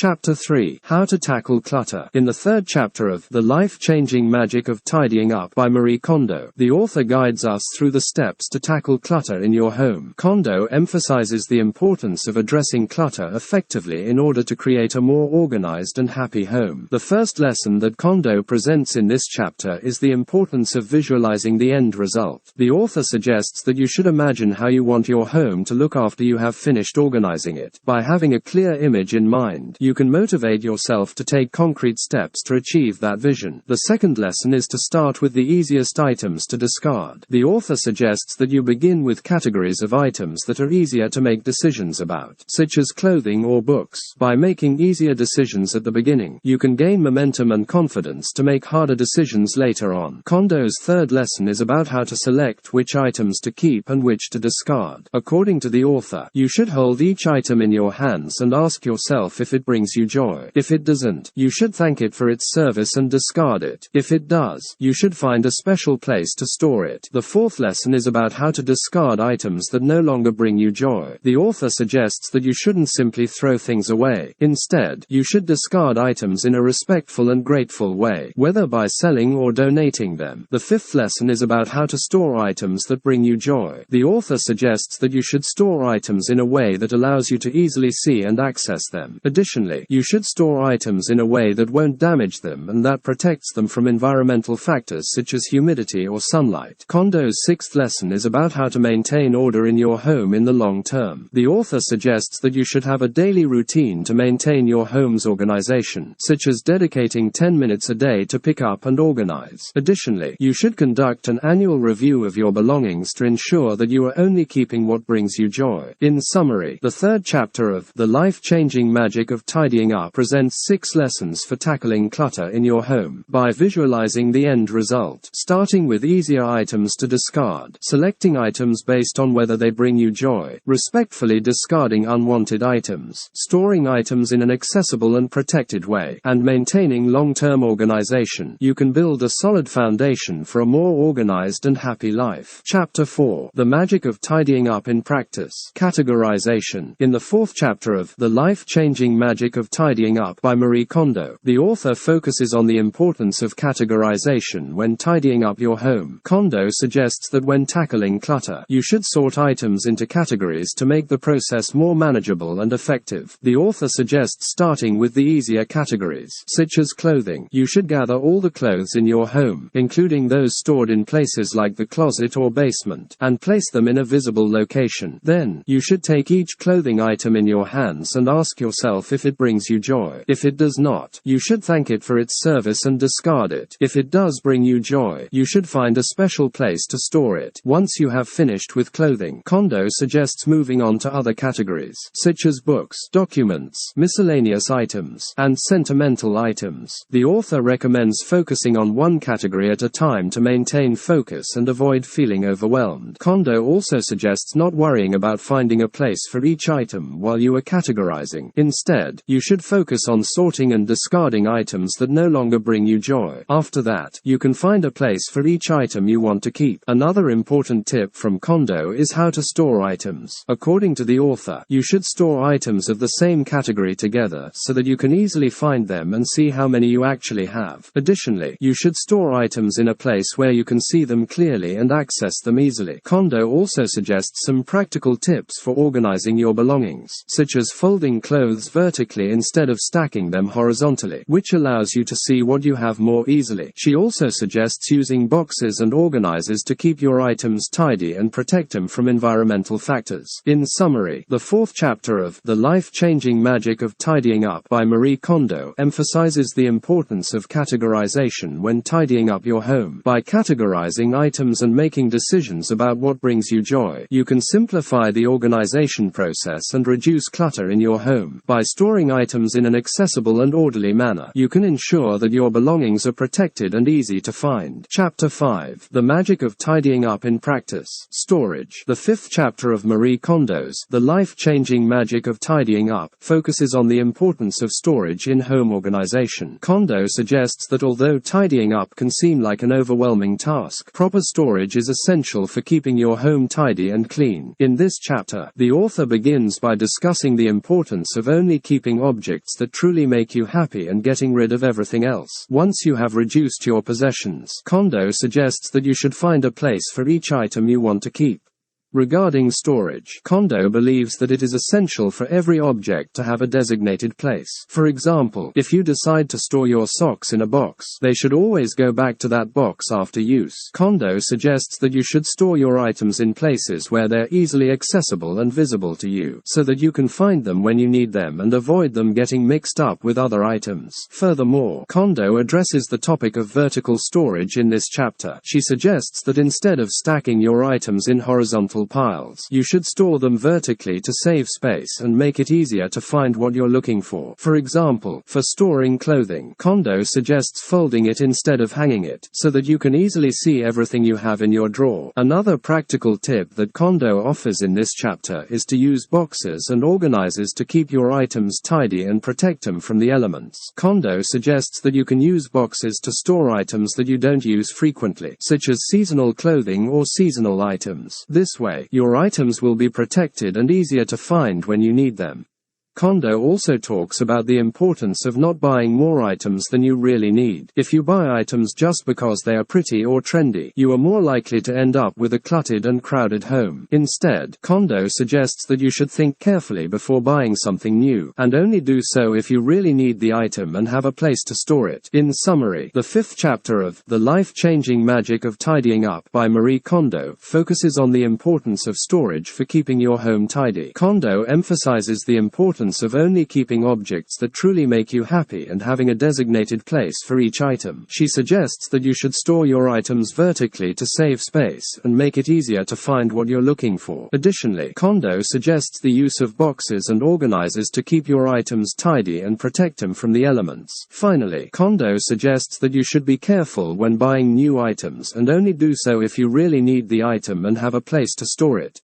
Chapter 3. How to Tackle Clutter. In the third chapter of The Life-Changing Magic of Tidying Up by Marie Kondo, the author guides us through the steps to tackle clutter in your home. Kondo emphasizes the importance of addressing clutter effectively in order to create a more organized and happy home. The first lesson that Kondo presents in this chapter is the importance of visualizing the end result. The author suggests that you should imagine how you want your home to look after you have finished organizing it. By having a clear image in mind, you can motivate yourself to take concrete steps to achieve that vision. The second lesson is to start with the easiest items to discard. The author suggests that you begin with categories of items that are easier to make decisions about, such as clothing or books. By making easier decisions at the beginning, you can gain momentum and confidence to make harder decisions later on. Kondo's third lesson is about how to select which items to keep and which to discard. According to the author, you should hold each item in your hands and ask yourself if it brings you joy. If it doesn't, you should thank it for its service and discard it. If it does, you should find a special place to store it. The fourth lesson is about how to discard items that no longer bring you joy. The author suggests that you shouldn't simply throw things away. Instead, you should discard items in a respectful and grateful way, whether by selling or donating them. The fifth lesson is about how to store items that bring you joy. The author suggests that you should store items in a way that allows you to easily see and access them. Additionally, you should store items in a way that won't damage them and that protects them from environmental factors such as humidity or sunlight. Kondo's sixth lesson is about how to maintain order in your home in the long term. The author suggests that you should have a daily routine to maintain your home's organization, such as dedicating 10 minutes a day to pick up and organize. Additionally, you should conduct an annual review of your belongings to ensure that you are only keeping what brings you joy. In summary, the third chapter of The Life-Changing Magic of Tidying Up presents 6 lessons for tackling clutter in your home. By visualizing the end result, starting with easier items to discard, selecting items based on whether they bring you joy, respectfully discarding unwanted items, storing items in an accessible and protected way, and maintaining long-term organization, you can build a solid foundation for a more organized and happy life. Chapter 4. The Magic of Tidying Up in Practice. Categorization. In the fourth chapter of The Life-Changing Magic of Tidying Up by Marie Kondo, the author focuses on the importance of categorization when tidying up your home. Kondo suggests that when tackling clutter, you should sort items into categories to make the process more manageable and effective. The author suggests starting with the easier categories, such as clothing. You should gather all the clothes in your home, including those stored in places like the closet or basement, and place them in a visible location. Then, you should take each clothing item in your hands and ask yourself if it brings you joy. If it does not, you should thank it for its service and discard it. If it does bring you joy, you should find a special place to store it. Once you have finished with clothing, Kondo suggests moving on to other categories, such as books, documents, miscellaneous items, and sentimental items. The author recommends focusing on one category at a time to maintain focus and avoid feeling overwhelmed. Kondo also suggests not worrying about finding a place for each item while you are categorizing. Instead, you should focus on sorting and discarding items that no longer bring you joy. After that, you can find a place for each item you want to keep. Another important tip from Kondo is how to store items. According to the author, you should store items of the same category together so that you can easily find them and see how many you actually have. Additionally, you should store items in a place where you can see them clearly and access them easily. Kondo also suggests some practical tips for organizing your belongings, such as folding clothes vertically instead of stacking them horizontally, which allows you to see what you have more easily. She also suggests using boxes and organizers to keep your items tidy and protect them from environmental factors. In summary, the fourth chapter of The Life-Changing Magic of Tidying Up by Marie Kondo emphasizes the importance of categorization when tidying up your home. By categorizing items and making decisions about what brings you joy, you can simplify the organization process and reduce clutter in your home. By storing items in an accessible and orderly manner, you can ensure that your belongings are protected and easy to find. Chapter 5. The Magic of Tidying Up in Practice. Storage. The fifth chapter of Marie Kondo's The Life-Changing Magic of Tidying Up focuses on the importance of storage in home organization. Kondo suggests that although tidying up can seem like an overwhelming task, proper storage is essential for keeping your home tidy and clean. In this chapter, the author begins by discussing the importance of only keeping keeping objects that truly make you happy and getting rid of everything else. Once you have reduced your possessions, Kondo suggests that you should find a place for each item you want to keep. Regarding storage, Kondo believes that it is essential for every object to have a designated place. For example, if you decide to store your socks in a box, they should always go back to that box after use. Kondo suggests that you should store your items in places where they're easily accessible and visible to you, so that you can find them when you need them and avoid them getting mixed up with other items. Furthermore, Kondo addresses the topic of vertical storage in this chapter. She suggests that instead of stacking your items in horizontal piles, you should store them vertically to save space and make it easier to find what you're looking for. For example, for storing clothing, Kondo suggests folding it instead of hanging it, so that you can easily see everything you have in your drawer. Another practical tip that Kondo offers in this chapter is to use boxes and organizers to keep your items tidy and protect them from the elements. Kondo suggests that you can use boxes to store items that you don't use frequently, such as seasonal clothing or seasonal items. This way, your items will be protected and easier to find when you need them. Kondo also talks about the importance of not buying more items than you really need. If you buy items just because they are pretty or trendy, you are more likely to end up with a cluttered and crowded home. Instead, Kondo suggests that you should think carefully before buying something new, and only do so if you really need the item and have a place to store it. In summary, the 5th chapter of The Life-Changing Magic of Tidying Up by Marie Kondo focuses on the importance of storage for keeping your home tidy. Kondo emphasizes the importance of only keeping objects that truly make you happy and having a designated place for each item. She suggests that you should store your items vertically to save space and make it easier to find what you're looking for. Additionally, Kondo suggests the use of boxes and organizers to keep your items tidy and protect them from the elements. Finally, Kondo suggests that you should be careful when buying new items and only do so if you really need the item and have a place to store it.